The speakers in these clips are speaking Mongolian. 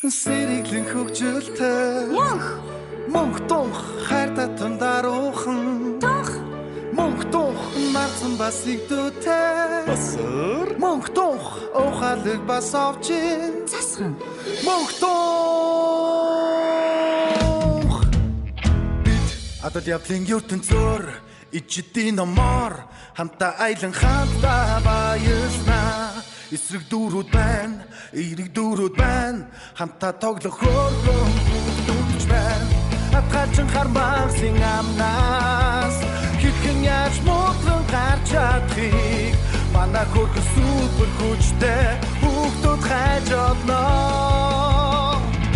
Сэриглэн хөгжилтэй Мөнх тунх хайртай тундаруухан Мөнх тунх нарцсан бас игдүүтэй Мөнх тунх ухаалаг бас овчин Засхан. Мөнх тунх Бид адал явлын ертөнцөөр ичдийн номоор хамтаа айлан хамтаа баярлнаа Эсрэг дүүрүүд байна, эрэг дүүрүүд байна хамтаа тоглох хөөрхөн хүүхдүүд байна Атгаачин хармагсын амнаас Хэрхэн яаж муухай гарч чадахыг Манай хөрхөн супер хүчтэй хүүхдүүд хайж олно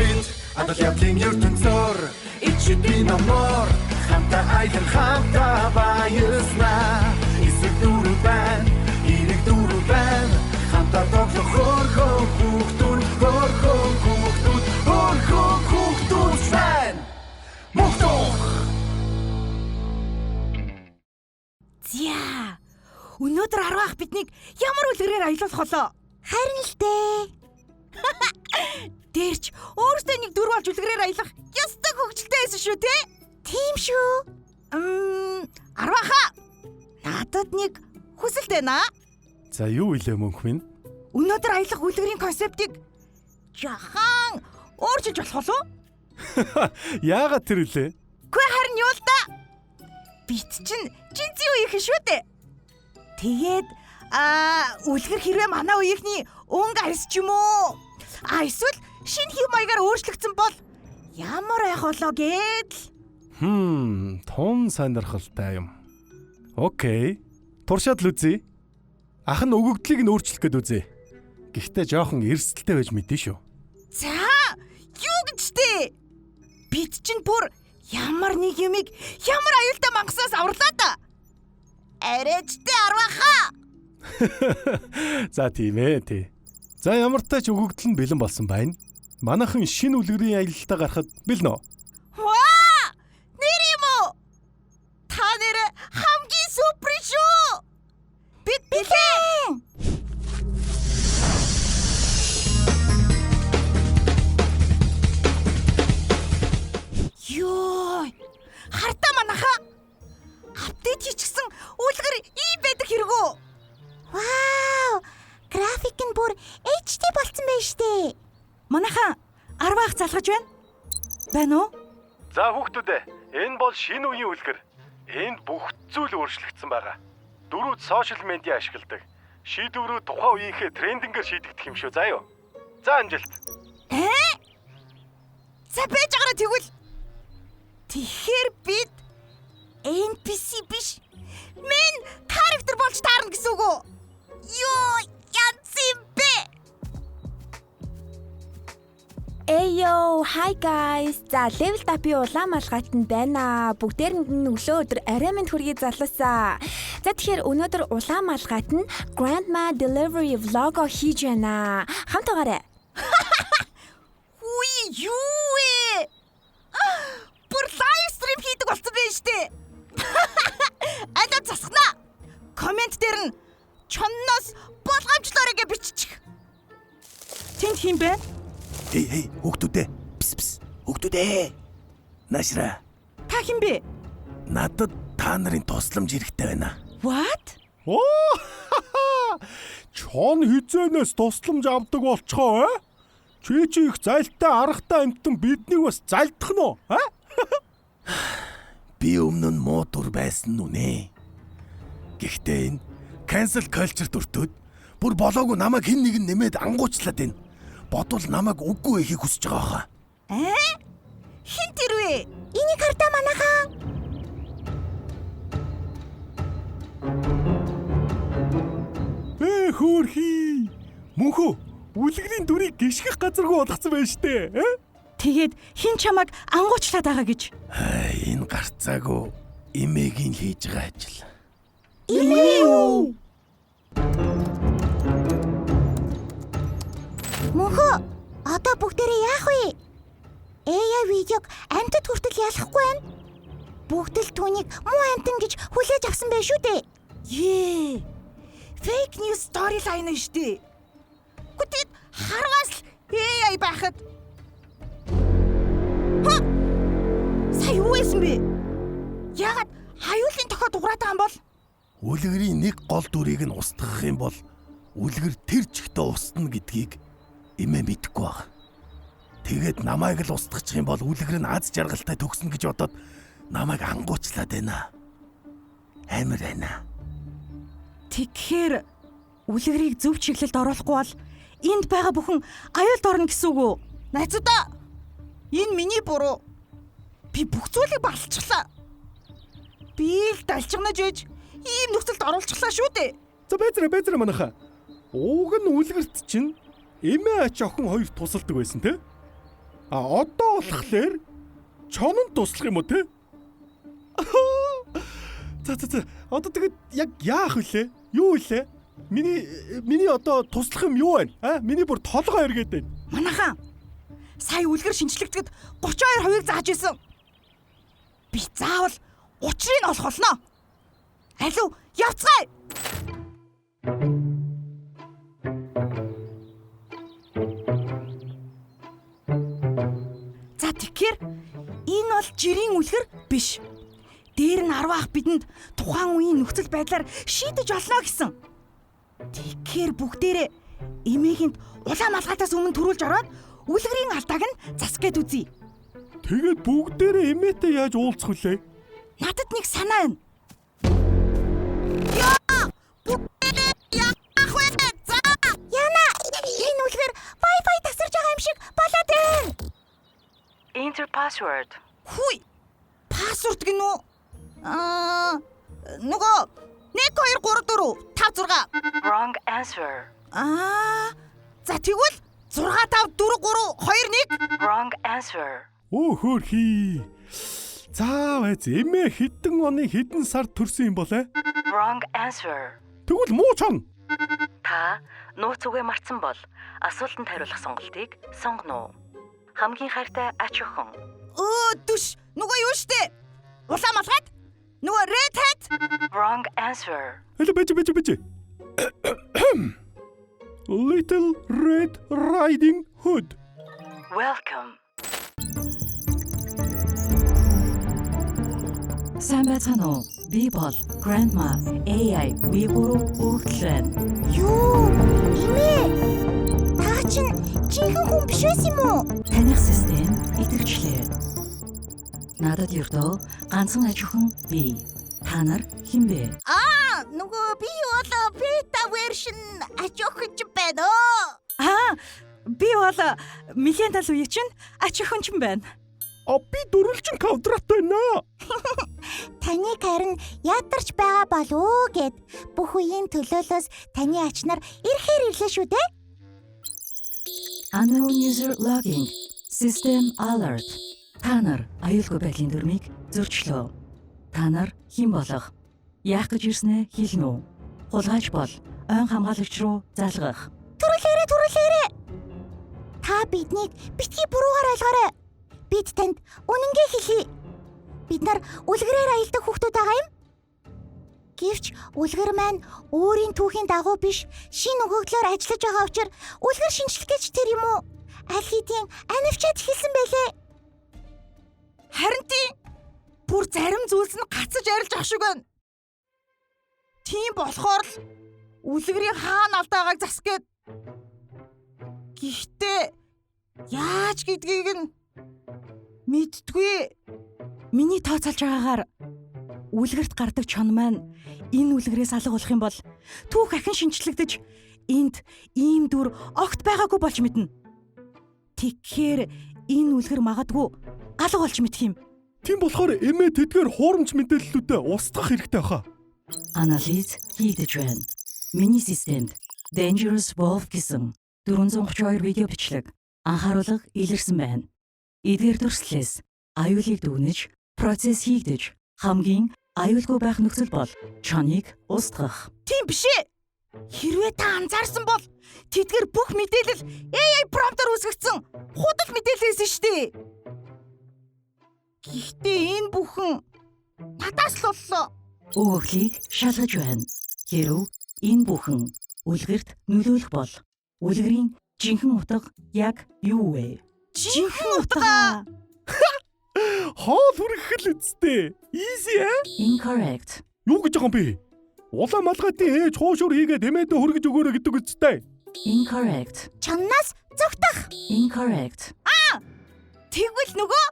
Бид адал явлын ертөнцөөр ичдийн номоор хамтаа айлан хамтаа баярлнаа Эсрэг дүүрүүд байна, эрэг дүүрүүд байна хамтаа тоглох хөөрхөн хүүхдүүд байна Мохтох Зя. Өнөөдөр 10 ах биднийг ямар үлгэрээр аялуулах болоо? Харин л дээ. Дээрч өөртөө нэг дүр болж үлгэрээр аялах ёстой хөвгөлтэй байсан шүү те? Тийм шүү. 10 аха. Надад нэг хүсэлт байна. За юу илээ мөнх минь? Өнөөдөр аялах үлгэрийн концептыг жахан өөрчилж болох болов уу? Яагаад тэр илээ? Гүй харин юу л да. Бит чинь жинзээ үеийнхэн шүү дээ. Тэгээд үлгэр хэрвээ манай үеийнхний өнгө арьс ч юм уу? Эсвэл шинэ хэв маягаар өөрчлөгдсөн бол ямар байх болоо гэдэл. Тун сонирхолтой юм. Окей. Туршаад л үзье. Ах нь өгөгдлийг нь өөрчлөх гээд үзье. Гэхдээ жоохон эрсдэлтэй байж мэдэн шүү. За, юу гэж дээ? Бид чинь бүр ямар нэг юмыг ямар аюултай мангасаас аварлаа да. Арайчтай арваха. За тийм ээ тий. За ямар ч тач өгөгдөл нь бэлэн болсон байна. Манайхан шинэ үлгэрийн аялалтаа гарахад бэлэн үү? Ваа! Нэр юм уу? Та нэр хамгийн супер шүү. Бид бэлэн. Йоо! Хартаа манаха. Апдейт хийчихсэн үлгэр ийм байдаг хэрэгөө. Вау! График нь бүр HD болсон байна штэ. Манаха 10 ах залгаж байна. Байна уу? За хүүхдүүдээ, энэ бол шинэ үеийн үлгэр. Энд бүх зүйл өөрчлөгдсөн байгаа. Дөрүүд сошиал медиа ашигладаг. Шийдвэрүүд тухайн үеийнхээ трендингээр шийдэгдэх юм шүү заа юу. За амжилт. За байж байгаараа тэгвэл. Тэгэхээр бид NPC биш. Мен характер болж таарна гэсэн үг үү? Юу янз юм бэ? Эйо, hi guys. За level up-ийн улаан малгайтанд байна. Бүгдээрэнд нь өглөө өдөр арай мэнд хүргэе залуусаа. За тэгэхээр өнөөдөр улаан малгайт нь Grandma Delivery vlog хийж байна. Хамтаагаарай. Үе юу вэ? Бүр лайв стрим хийдэг болсон байна штэ. Адаа засгана. Комент дээр нь чонноос болгоомжлоорой гэж биччих. Тэнд хин бэ? Эй, хүүхдүүдээ. Пс. Хүүхдүүдээ. Наашра. Та хин бэ? Надад та нарын тусламж хэрэгтэй байна. What? Чон хизээнээс тусламж авдаг болчихоо аа? Чи их зайлтай аргатай амттан биднийг бас залдах нь уу? Аа? Би өмнө нь муу дур байсан нү нэ. Гэхдээ энэ cancel culture дүртүүд бүр болоогүй намайг хэн нэг нь нэмээд ангуучлаад байна. Бодвол намайг үгүй ихийг хүсэж байгаа хаа. Хин тэр вэ? Энийг хардаа манайхан. Хөөрхий. Мөнхөө, үлгэрийн дүрийг гიშгэх газаргүй болгоцсон байна штэ. Тэгээд хин чамайг ангуучлаад байгаа гэж. Энэ гарцаагүй эмээгийн хийж байгаа ажил. Имээ юу? Мөнхөө, одоо бүгдээрээ яах вэ? AI видеог амьтад хүртэл ялахгүй байна. Бүгд л түүнийг муу амьтан гэж хүлээж авсан байх шүү дээ. Fake news storyline шүү дээ. Гэтэл харвас л AI байхад Та юу байсан бэ? Яагаад аюулын тохиод дуграад байгаа юм бол? Үлгэрийн нэг гол дүрийг нь устгах юм бол үлгэр тэр чигтээ устна гэдгийг эмээ мэдэхгүй баг. Тэгээд намайг л устгачих юм бол үлгэр нь аз жаргалтай төгснө гэж бодоод намайг ангуучлаад байна. Амар байна. Тэгэхээр үлгэрийг зөв чиглэлд оруулахгүй бол энд байгаа бүхэн аюулд орно гэсэн үг үү? Найзуудаа, энэ миний буруу. Би бүх зүйлийг балчглаа. Би л далжгнаж ээж ийм нөхцөлд оруулчихлаа шүү дээ. За байзраа манайхаа. Ууг нь үлгэрт чинь эмээ ач охин хоёр тусалдаг байсан те. А одоо болохоор чонон туслах юм уу те? За. Одоо тэгээд яг яах вүлээ? Юу вүлээ? Миний одоо туслах юм юу вэ? Миний бүр толгой эргээд байна. Манайхаа. Сая үлгэр шинжлэгдэхэд 32% зааж исэн. Би заавал учрыг олох болно. Алуу, явцгаая. За тэгэхээр энэ бол жирийн үлгэр биш. Дээр нь 10 ах бидэнд тухайн үеийн нөхцөл байдлаар шийдэж олно гэсэн. Тэгэхээр бүгдээрээ эмээгэнд улаан малгайтаас өмнө төрүүлж ороод үлгэрийн алдааг нь засгээд үзье. Тэгээд бүгдээрээ эмээтэй яаж уулзах вүлээ? Надад нэг санаа байна. Яна, энэ үлгэр Wi-Fi тасарч байгаа юм шиг болоод байна. Enter password. Хүй. Пассворд гинүү? Нөгөө 1 2 3 4 5 6. Wrong answer. За тэгвэл 6 5 4 3 2 1. Wrong answer. Хөөрхий. За байц эмээ хэдэн оны хэдэн сард төрсөн юм болоо? Wrong answer. Тэгвэл муу чон. Та нууц үгээ мартсан бол асуултанд хариулах сонголтыг сонгоно уу? Хамгийн хайртай ач охин. Түш. Нөгөө юу штэ? Улаан малгайт? Нөгөө red hat? Wrong answer. Эле бэж. Little Red Riding Hood. Welcome. Сайн байцгаана уу? Би бол Grandma AI Вигуру өгдлэн. Юу? Имээ. Та чинь жинхэнэ хүн биш байсан юм уу? Таних систем идэвхжлээ. Надад ердөө ганцхан аж охин бий. Та нар хэн бэ? Нөгөө би бол beta version ач охин ч байна. Би бол millennial үеийн чинь ач охин ч байна. Би дөрвөлжин квадрат байна. Таныг харин ядарч байгаа болов гэд бүх үеийн төлөөлөөс таны ач нар ирэхээр ирлээ шүү дээ. Unknown user logging. System alert. Та нар аюулгүй байдлын дүрмийг зөрчлөө. Та нар хэн болох? Яах гэж ирснээ хэлнэ үү? Хулгайч бол ойн хамгаалагч руу залгах. Түрүүлээрэ. Та биднийг битгий буруугаар ойлгоорой. Бид танд үнэнгээ хэлье. Бид нар үлгэрээр аялдаг хүүхдүүд байгаа юм. Гэвч үлгэр маань өөрийн түүхийн дагуу биш, шин өгөгдлөөр ажиллаж байгаа учраас үлгэр шинжлэх гэж тэр юм уу? Аль хэдийн анивчаад хэлсэн байлээ. Харин тийм бүр зарим зүйлс нь гацаж арилж ах шиг байна. Тийм болохоор л үлгэрийн хаана алдаагааг засгээд. Гэхдээ яаж гэдгийг нь мэдтгүй. Миний тооцоолж байгаагаар үлгэрт гардаг чон маань энэ үлгэрээс алга болох юм бол түүх ахин шинчлэгдэж энд ийм дүр огт байгаагүй болж мэднэ. Тэгэхээр энэ үлгэр магадгүй алга болж мэдх юм. Тийм болохоор эмээ тэдгээр хуурамч мэдээллүүдэд устгах хэрэгтэй хаа. Анализ хийгдэж байна. Миний системд Dangerous Wolf гэсэн 432 видео бичлэг анхааруулга илэрсэн байна. Эдгээр төрслөөс аюулыг дүгнэж, процесс хийгдэж, хамгийн аюулгүй байх нөхцөл бол чоныг устгах. Тийм биш ээ. Хэрвээ та анзаарсан бол тэдгээр бүх мэдээлэл AI промптоор үүсгэгдсэн худал мэдээлэлээс шүү дээ. Гэхдээ энэ бүхэн надаас л боллоо. Өгөглийг шалгаж байна. Хэрв энэ бүхэн үлгэрт нөлөөлөх бол үлгэрийн жинхэнэ утга яг юу вэ? Жинхэнэ утга. Хоол хүргэх л үсттэй. Easy аа? Incorrect. Юу гэж байгаа юм бэ? Улаан малгайтын ээж хуушур хийгээд эмээдээ хүргэж өгөөрэй гэдэг үстэй. Incorrect. Чамнаас зүгтах. Incorrect. Тэгвэл нөгөө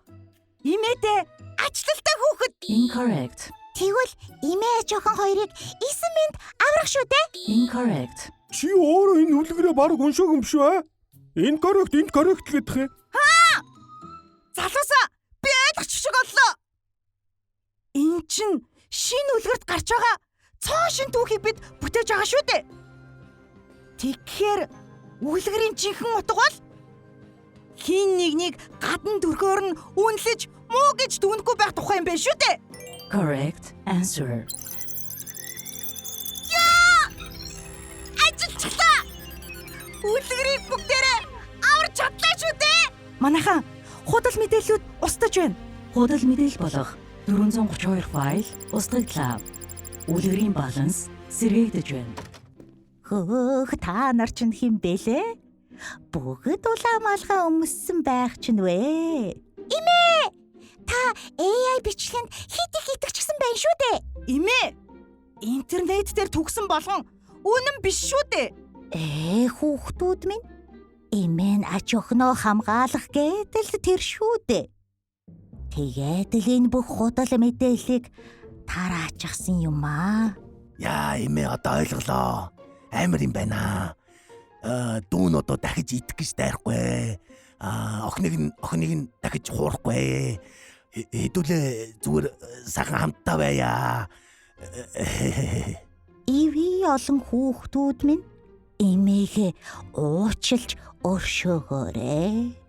имээдээ ачлалтай хүүхэд. Incorrect. Тэгвэл имээ жоохон хоёрыг 9 минут аврах шүү дээ. Incorrect. Чи өөрөө энэ үлгэрээ баг уншаагүй юм шүү аа? Incorrect гэдэх юм. Залуусаа би ойлгоч шиг боллоо. Энд чинь шинэ үлгэрт гарч байгаа цоо шин түүхийг бид бүтээж байгаа шүү дээ. Тэгэхээр үлгэрийн жинхэнэ утга бол хин нэгнийг гадна дүрхөөр нь үнэлж муу гэж дүнэхгүй байх тухай юм байна шүү дээ. Correct answer. Ажилчлаа. Үлгэрийг бүгдээрээ аварч чадлаа шүү дээ. Манайхан худал мэдээллүүд устдаж байна. Худал мэдээлэл болох 432 файл устгаглаа. Үлгэрийн баланс сэргээгдэж байна. Хөөх та нар чинь хэм бэлээ? Бүгд улаамаалгаа өмссөн байх чинь вэ? Имээ! Та AI бичлэгэнд хит их итгэжсэн байх шүү дээ. Имээ! Интернет дээр төгсөн болгон үнэн биш шүү дээ. Хүүхдүүд минь имээ нь аж охиноо хамгаалах гэдэл тэр шүү дээ. Тэгээд л энэ бүх худал мэдээллийг тараачихсан юм аа. Яа эмээ одоо ойлголоо. Амар юм байна. Дүүн одоо дахиж идэх гэж дайрахгүй. Охиныг нь дахиж хуурахгүй. Хэдүүлээ зүгээр сайхан хамтдаа байя. Иви олон хүүхдүүд минь эмээгээ уучлж өршөөгөөрэй.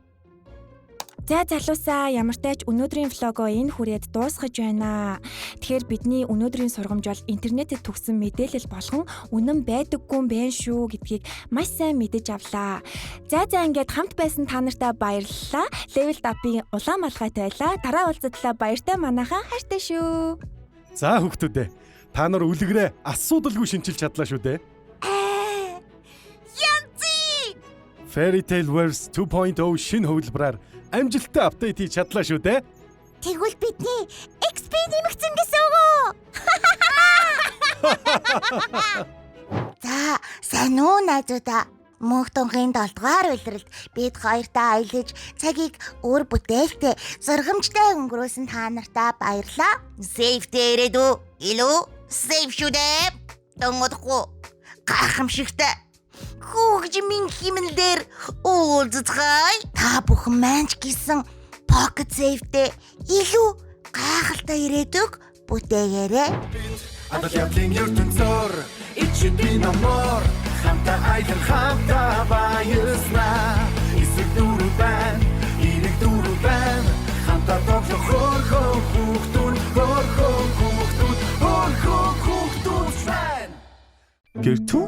За залуусаа ямар ч тач өнөөдрийн влогоо энэ хүрээд дуусгаж байна. Тэгэхээр бидний өнөөдрийн сургамж бол интернетэд төгсөн мэдээлэл болгон үнэн байдаггүй юм байна шүү гэдгийг маш сайн мэдэж авлаа. За ингээд хамт байсан та нартай баярлалаа. Level Up-ийн улаан малгайтай байлаа. Дараа уулзтлаа баяртай манайхан хайртай шүү. За хүүхдүүдээ та нар үлгэрээ асуудалгүй шинчилж чадлаа шүү дээ. Янзи! Fairy Tail Verse 2.0 шинэ хувилбараар амжилттай апдейт хийж чадлаа шүү дээ. Тэгвэл бидний XP нэмэгдсэн гэсэн үг үү? За, сайн уу найзуудаа? Мөнх тунхын 7-р улиралд бид хоёртаа аялаж цагийг өөр бүтээлтэй зургамжтай өнгөрөөсөн та нартаа баярлаа. Сейфтэй ирээд үү? Илүү сейф шүү дээ. Дөнгөхгүй гайхамшигтай. Хүүхжмийн химнэлээр уулзцгаая. Та бүхэн манч гисэн Pocket Safe-тэй илүү гайхалтай ирээдүг бүтээгээрэй. Адал явлын ертөнцөөр ичэн би намор хамтаа аялан хамтаа баярлаа. Эсрэг дөрөв байна, ирэг дөрөв байна. Хамтаа тоглох хөөрхөн хүүхдүүд байна. Гэртүү